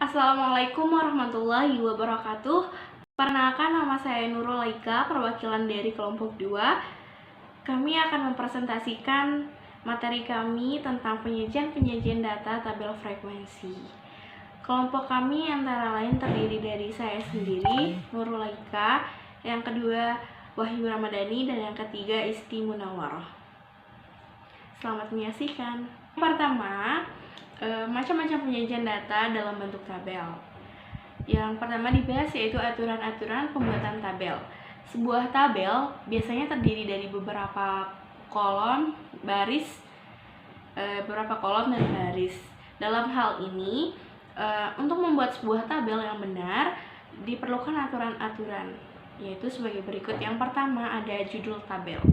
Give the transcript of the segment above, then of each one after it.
Assalamualaikum warahmatullahi wabarakatuh. Perkenalkan, nama saya Nurul Laika, perwakilan dari kelompok 2. Kami akan mempresentasikan materi kami tentang penyajian data tabel frekuensi. Kelompok kami antara lain terdiri dari saya sendiri, Nurul Laika, yang kedua Wahyu Ramadhani, dan yang ketiga Isti Munawaroh. Selamat menyaksikan. Pertama, macam-macam penyajian data dalam bentuk tabel. Yang pertama dibahas yaitu aturan-aturan pembuatan tabel. Sebuah tabel biasanya terdiri dari beberapa kolom, baris, dan baris. Dalam hal ini, untuk membuat sebuah tabel yang benar diperlukan aturan-aturan, yaitu sebagai berikut. Yang pertama ada judul tabel.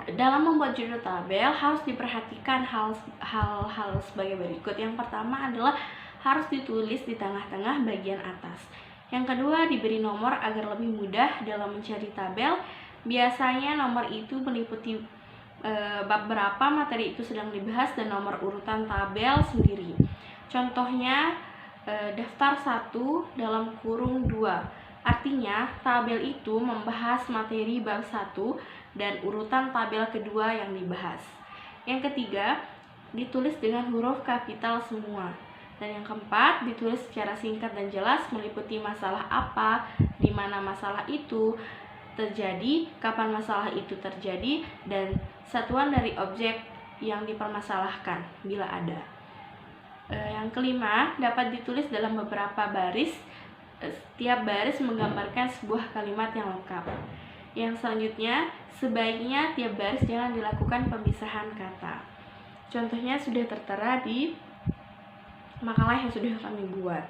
Dalam membuat judul tabel harus diperhatikan hal-hal sebagai berikut. Yang pertama adalah harus ditulis di tengah-tengah bagian atas. Yang kedua, diberi nomor agar lebih mudah dalam mencari tabel. Biasanya nomor itu meliputi bab berapa materi itu sedang dibahas dan nomor urutan tabel sendiri. Contohnya daftar 1 dalam kurung 2. Artinya, tabel itu membahas materi bab 1 dan urutan tabel kedua yang dibahas. Yang ketiga, ditulis dengan huruf kapital semua. Dan yang keempat, ditulis secara singkat dan jelas meliputi masalah apa, di mana masalah itu terjadi, kapan masalah itu terjadi, dan satuan dari objek yang dipermasalahkan bila ada. Yang kelima, dapat ditulis dalam beberapa baris. Setiap baris menggambarkan sebuah kalimat yang lengkap. Yang selanjutnya, sebaiknya tiap baris jangan dilakukan pemisahan kata. Contohnya sudah tertera di makalah yang sudah kami buat.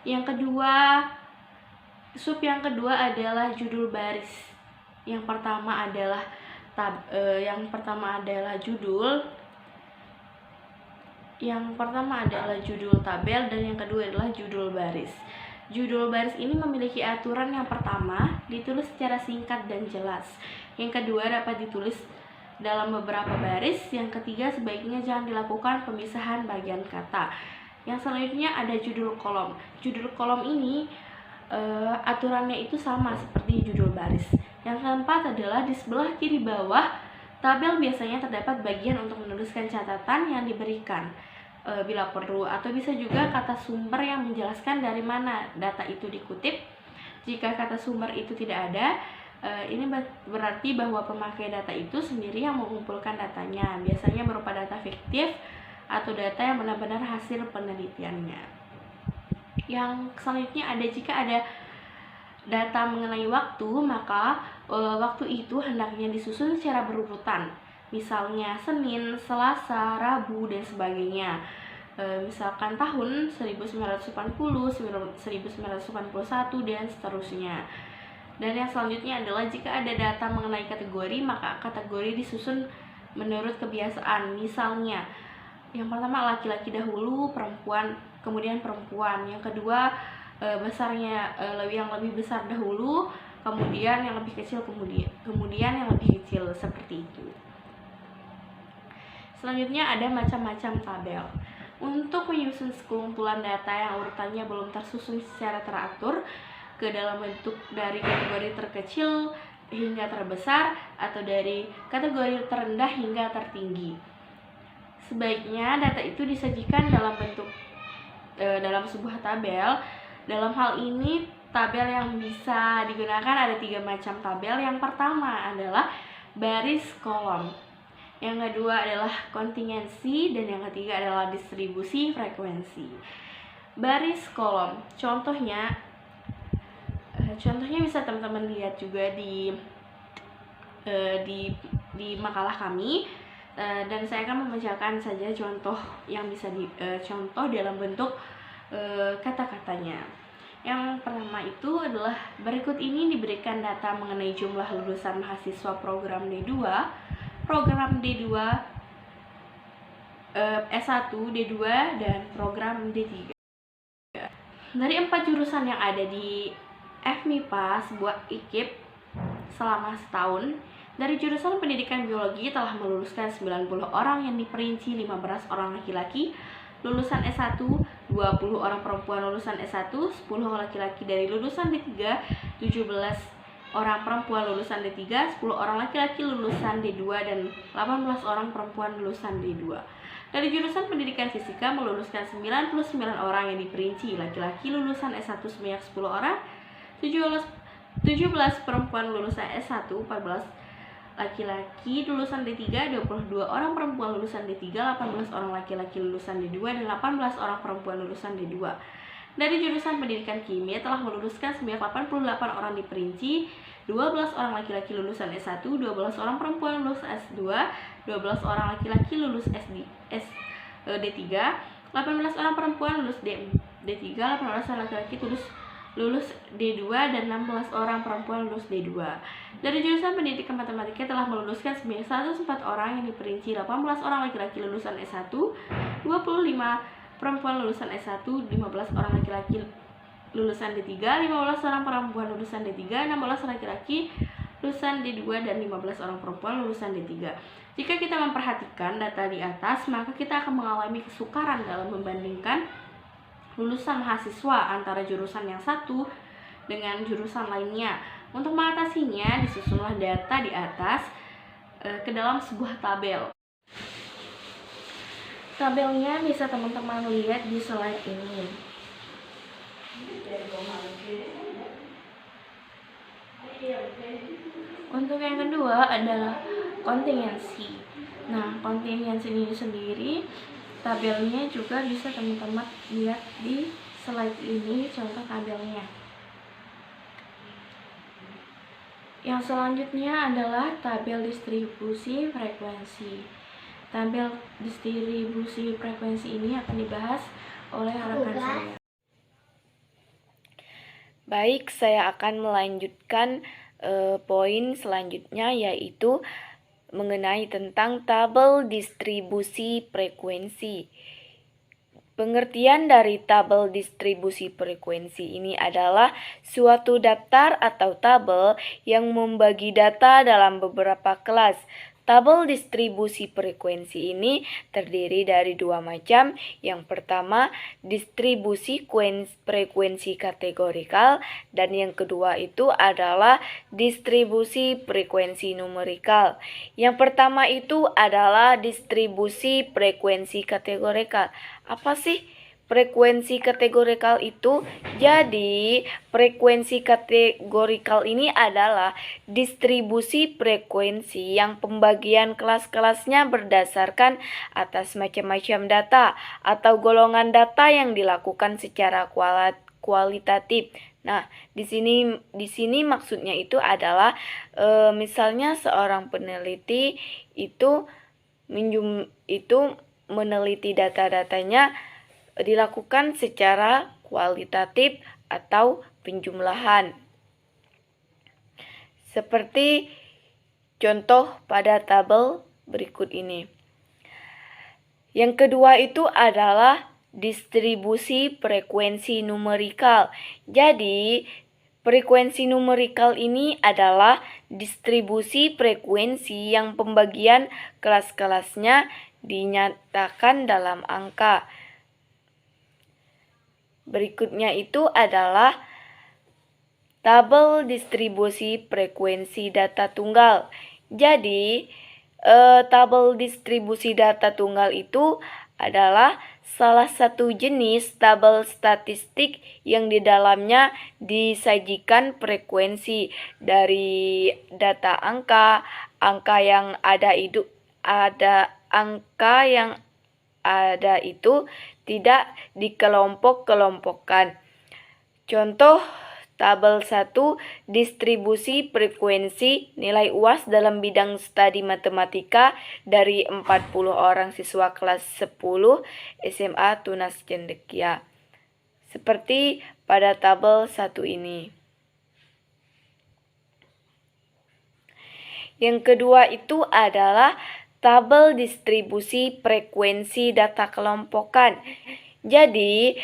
Yang kedua, yang kedua adalah judul baris. Yang pertama adalah judul tabel, dan yang kedua adalah judul baris. Judul baris ini memiliki aturan. Yang pertama, ditulis secara singkat dan jelas. Yang kedua, dapat ditulis dalam beberapa baris. Yang ketiga, sebaiknya jangan dilakukan pemisahan bagian kata. Yang selanjutnya ada judul kolom. Judul kolom ini aturannya itu sama seperti judul baris. Yang keempat adalah di sebelah kiri bawah tabel biasanya terdapat bagian untuk menuliskan catatan yang diberikan bila perlu, atau bisa juga kata sumber yang menjelaskan dari mana data itu dikutip. Jika kata sumber itu tidak ada, ini berarti bahwa pemakai data itu sendiri yang mengumpulkan datanya, biasanya berupa data fiktif atau data yang benar-benar hasil penelitiannya. Yang selanjutnya ada, jika ada data mengenai waktu, maka waktu itu hendaknya disusun secara berurutan. Misalnya Senin, Selasa, Rabu, dan sebagainya. Misalkan tahun 1980, 1981, dan seterusnya. Dan yang selanjutnya adalah jika ada data mengenai kategori, maka kategori disusun menurut kebiasaan. Misalnya, yang pertama laki-laki dahulu, perempuan, kemudian perempuan. Yang kedua, yang lebih besar dahulu, kemudian yang lebih kecil, kemudian yang lebih kecil, seperti itu. Selanjutnya ada macam-macam tabel. Untuk menyusun sekumpulan data yang urutannya belum tersusun secara teratur ke dalam bentuk dari kategori terkecil hingga terbesar, atau dari kategori terendah hingga tertinggi, sebaiknya data itu disajikan dalam bentuk dalam sebuah tabel. Dalam hal ini, tabel yang bisa digunakan ada 3 macam tabel. Yang pertama adalah baris kolom. Yang kedua adalah kontingensi, dan yang ketiga adalah distribusi frekuensi. Baris kolom, contohnya bisa teman-teman lihat juga di makalah kami, dan saya akan membacakan saja contoh yang bisa contoh dalam bentuk kata-katanya. Yang pertama itu adalah, berikut ini diberikan data mengenai jumlah lulusan mahasiswa program D2, program D2, S1, D2, dan program D3. Dari 4 jurusan yang ada di FMIPA, sebuah IKIP, selama setahun, dari jurusan pendidikan biologi telah meluluskan 90 orang yang diperinci 15 orang laki-laki, lulusan S1 20 orang perempuan lulusan S1, 10 laki-laki dari lulusan D3, 17 orang perempuan lulusan D3, 10 orang laki-laki lulusan D2, dan 18 orang perempuan lulusan D2. Dari jurusan pendidikan fisika meluluskan 99 orang yang diperinci laki-laki lulusan S1 sebanyak 10 orang, 17 perempuan lulusan S1, 14 laki-laki lulusan D3, 22 orang perempuan lulusan D3, 18 orang laki-laki lulusan D2, dan 18 orang perempuan lulusan D2. Dari jurusan pendidikan kimia telah meluluskan sebanyak 88 orang diperinci, 12 orang laki-laki lulusan S1, 12 orang perempuan lulus S2, 12 orang laki-laki lulus D3, 18 orang perempuan lulus D3, 18 orang laki-laki lulus D2, dan 16 orang perempuan lulus D2. Dari jurusan pendidikan matematika telah meluluskan sebanyak 104 orang yang diperinci 18 orang laki-laki lulusan S1, 25 perempuan lulusan S1, 15 orang laki-laki lulusan D3, 15 orang perempuan lulusan D3, 16 laki-laki lulusan D2, dan 15 orang perempuan lulusan D3. Jika kita memperhatikan data di atas, maka kita akan mengalami kesukaran dalam membandingkan lulusan mahasiswa antara jurusan yang satu dengan jurusan lainnya. Untuk mengatasinya, disusunlah data di atas ke dalam sebuah tabel. Tabelnya bisa teman-teman lihat di slide ini. Untuk yang kedua adalah kontingensi. Nah, kontingensi ini sendiri tabelnya juga bisa teman-teman lihat di slide ini, contoh tabelnya. Yang selanjutnya adalah tabel distribusi frekuensi. Tabel distribusi frekuensi ini akan dibahas oleh rekan saya. Baik, saya akan melanjutkan poin selanjutnya, yaitu mengenai tentang tabel distribusi frekuensi. Pengertian dari tabel distribusi frekuensi ini adalah suatu daftar atau tabel yang membagi data dalam beberapa kelas. Tabel distribusi frekuensi ini terdiri dari dua macam. Yang pertama, distribusi frekuensi kategorikal, dan yang kedua itu adalah distribusi frekuensi numerikal. Yang pertama itu adalah distribusi frekuensi kategorikal. Apa sih frekuensi kategorikal itu? Jadi, frekuensi kategorikal ini adalah distribusi frekuensi yang pembagian kelas-kelasnya berdasarkan atas macam-macam data atau golongan data yang dilakukan secara kualitatif. Nah, di sini maksudnya itu adalah misalnya seorang peneliti itu meneliti data-datanya dilakukan secara kualitatif atau penjumlahan. Seperti contoh pada tabel berikut ini. Yang kedua itu adalah distribusi frekuensi numerikal. Jadi, frekuensi numerikal ini adalah distribusi frekuensi yang pembagian kelas-kelasnya dinyatakan dalam angka. Berikutnya itu adalah tabel distribusi frekuensi data tunggal. Jadi, tabel distribusi data tunggal itu adalah salah satu jenis tabel statistik yang di dalamnya disajikan frekuensi dari data angka yang ada itu tidak dikelompok-kelompokkan. Contoh tabel 1, distribusi frekuensi nilai UAS dalam bidang studi matematika dari 40 orang siswa kelas 10 SMA Tunas Cendekia. Seperti pada tabel 1 ini. Yang kedua itu adalah tabel distribusi frekuensi data kelompokan. Jadi,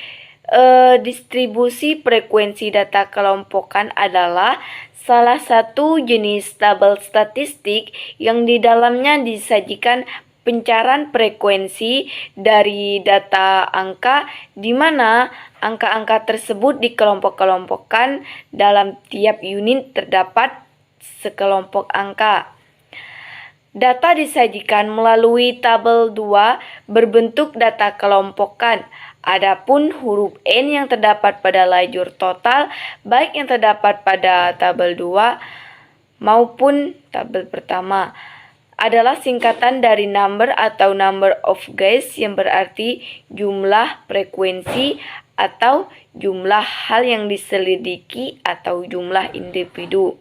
distribusi frekuensi data kelompokan adalah salah satu jenis tabel statistik yang di dalamnya disajikan pencarian frekuensi dari data angka, di mana angka-angka tersebut dikelompok-kelompokkan dalam tiap unit terdapat sekelompok angka. Data disajikan melalui tabel 2 berbentuk data kelompokan. Adapun huruf N yang terdapat pada lajur total, baik yang terdapat pada tabel 2 maupun tabel pertama, adalah singkatan dari number atau number of guests, yang berarti jumlah frekuensi atau jumlah hal yang diselidiki atau jumlah individu.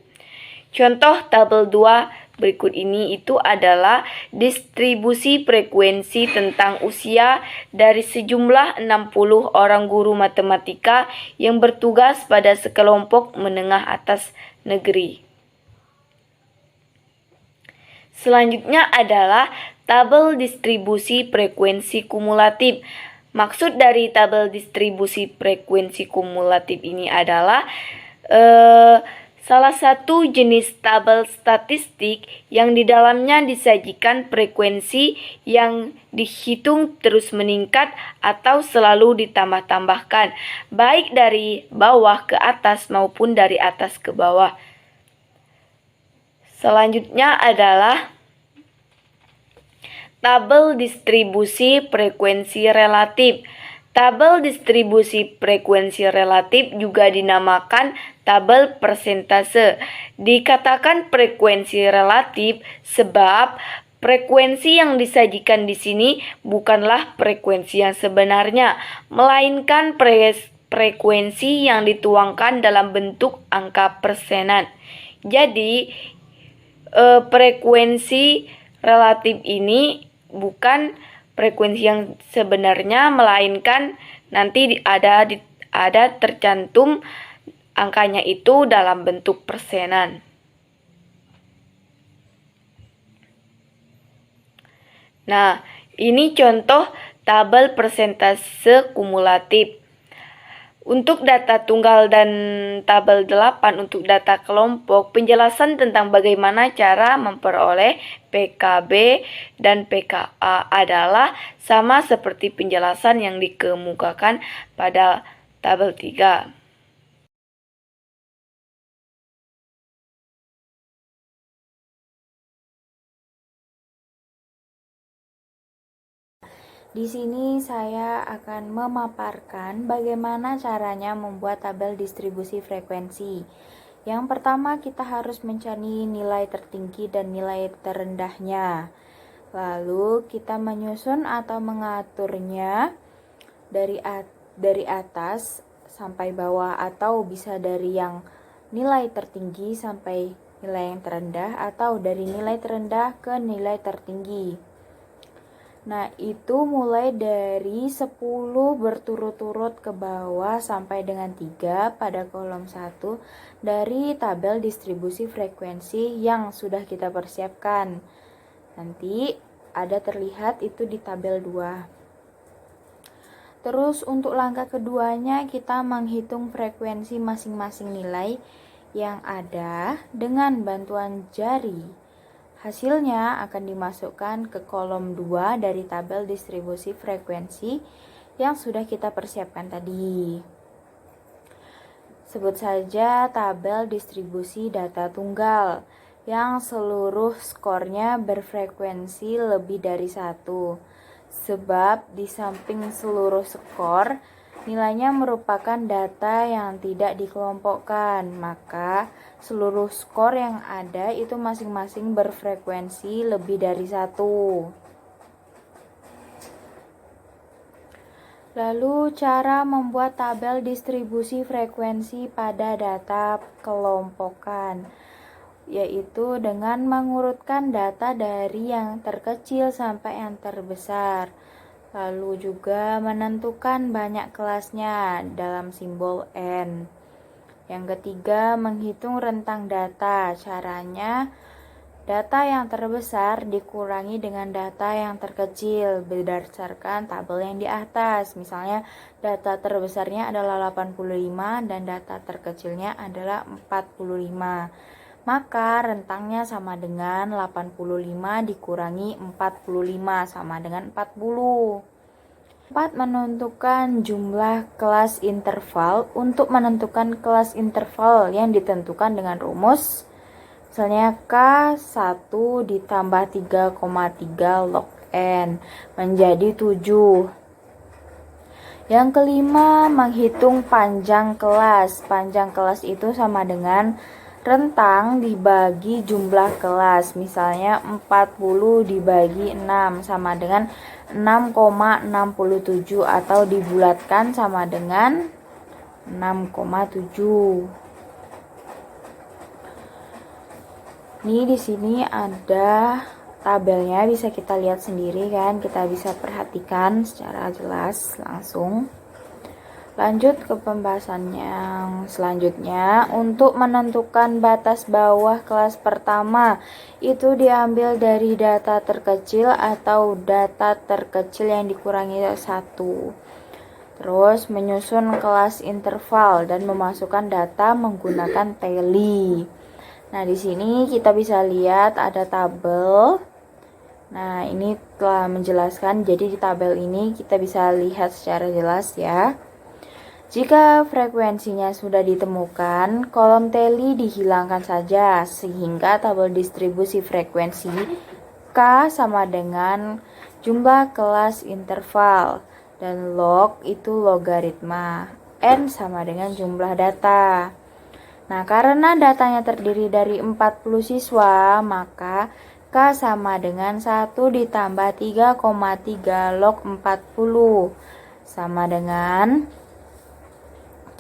Contoh tabel 2 berikut ini itu adalah distribusi frekuensi tentang usia dari sejumlah 60 orang guru matematika yang bertugas pada sekelompok menengah atas negeri. Selanjutnya adalah tabel distribusi frekuensi kumulatif. Maksud dari tabel distribusi frekuensi kumulatif ini adalah salah satu jenis tabel statistik yang di dalamnya disajikan frekuensi yang dihitung terus meningkat atau selalu ditambah-tambahkan, baik dari bawah ke atas maupun dari atas ke bawah. Selanjutnya adalah tabel distribusi frekuensi relatif. Tabel distribusi frekuensi relatif juga dinamakan tabel persentase. Dikatakan frekuensi relatif sebab frekuensi yang disajikan di sini bukanlah frekuensi yang sebenarnya, melainkan frekuensi yang dituangkan dalam bentuk angka persenan. Jadi frekuensi relatif ini bukan frekuensi yang sebenarnya, melainkan nanti ada tercantum angkanya itu dalam bentuk persenan. Nah, ini contoh tabel persentase kumulatif. Untuk data tunggal dan tabel 8 untuk data kelompok, penjelasan tentang bagaimana cara memperoleh PKB dan PKA adalah sama seperti penjelasan yang dikemukakan pada tabel 3. Di sini saya akan memaparkan bagaimana caranya membuat tabel distribusi frekuensi. Yang pertama, kita harus mencari nilai tertinggi dan nilai terendahnya. Lalu kita menyusun atau mengaturnya dari atas sampai bawah, atau bisa dari yang nilai tertinggi sampai nilai yang terendah, atau dari nilai terendah ke nilai tertinggi. Nah, itu mulai dari 10 berturut-turut ke bawah sampai dengan 3 pada kolom 1 dari tabel distribusi frekuensi yang sudah kita persiapkan. Nanti ada terlihat itu di tabel 2. Terus untuk langkah keduanya, kita menghitung frekuensi masing-masing nilai yang ada dengan bantuan jari. Hasilnya akan dimasukkan ke kolom 2 dari tabel distribusi frekuensi yang sudah kita persiapkan tadi. Sebut saja tabel distribusi data tunggal yang seluruh skornya berfrekuensi lebih dari 1. Sebab di samping seluruh skor, nilainya merupakan data yang tidak dikelompokkan, maka seluruh skor yang ada itu masing-masing berfrekuensi lebih dari 1. Lalu cara membuat tabel distribusi frekuensi pada data kelompokan, yaitu dengan mengurutkan data dari yang terkecil sampai yang terbesar. Lalu juga menentukan banyak kelasnya dalam simbol N. Yang ketiga, menghitung rentang data. Caranya, data yang terbesar dikurangi dengan data yang terkecil berdasarkan tabel yang di atas. Misalnya, data terbesarnya adalah 85 dan data terkecilnya adalah 45. maka rentangnya sama dengan 85 dikurangi 45 sama dengan 40. 4. Menentukan jumlah kelas interval. Untuk menentukan kelas interval yang ditentukan dengan rumus, misalnya K1 ditambah 3,3 log N menjadi 7. Yang kelima, menghitung panjang kelas. Panjang kelas itu sama dengan rentang dibagi jumlah kelas. Misalnya 40 dibagi 6 sama dengan 6,67 atau dibulatkan sama dengan 6,7. Ini di sini ada tabelnya, bisa kita lihat sendiri kan, kita bisa perhatikan secara jelas langsung. Lanjut ke pembahasan yang selanjutnya. Untuk menentukan batas bawah kelas pertama, itu diambil dari data terkecil atau data terkecil yang dikurangi 1. Terus menyusun kelas interval dan memasukkan data menggunakan tally. Nah, di sini kita bisa lihat ada tabel. Nah, ini telah menjelaskan, jadi di tabel ini kita bisa lihat secara jelas ya. Jika frekuensinya sudah ditemukan, kolom tally dihilangkan saja, sehingga tabel distribusi frekuensi K sama dengan jumlah kelas interval, dan log itu logaritma, N sama dengan jumlah data. Nah, karena datanya terdiri dari 40 siswa, maka K sama dengan 1 ditambah 3,3 log 40 sama dengan,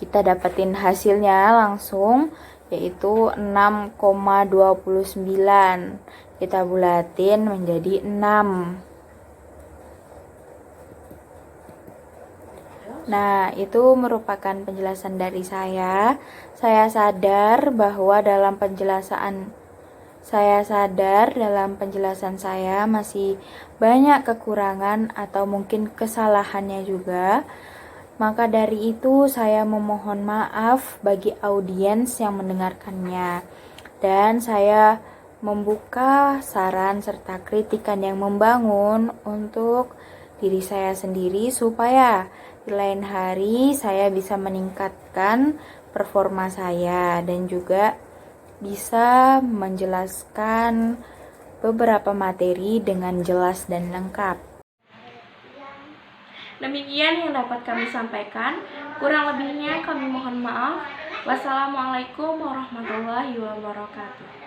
kita dapetin hasilnya langsung, yaitu 6,29. Kita bulatin menjadi 6. Nah, itu merupakan penjelasan dari saya. Saya sadar dalam penjelasan saya masih banyak kekurangan atau mungkin kesalahannya juga. Maka dari itu saya memohon maaf bagi audiens yang mendengarkannya. Dan saya membuka saran serta kritikan yang membangun untuk diri saya sendiri supaya di lain hari saya bisa meningkatkan performa saya dan juga bisa menjelaskan beberapa materi dengan jelas dan lengkap. Demikian yang dapat kami sampaikan. Kurang lebihnya kami mohon maaf. Wassalamualaikum warahmatullahi wabarakatuh.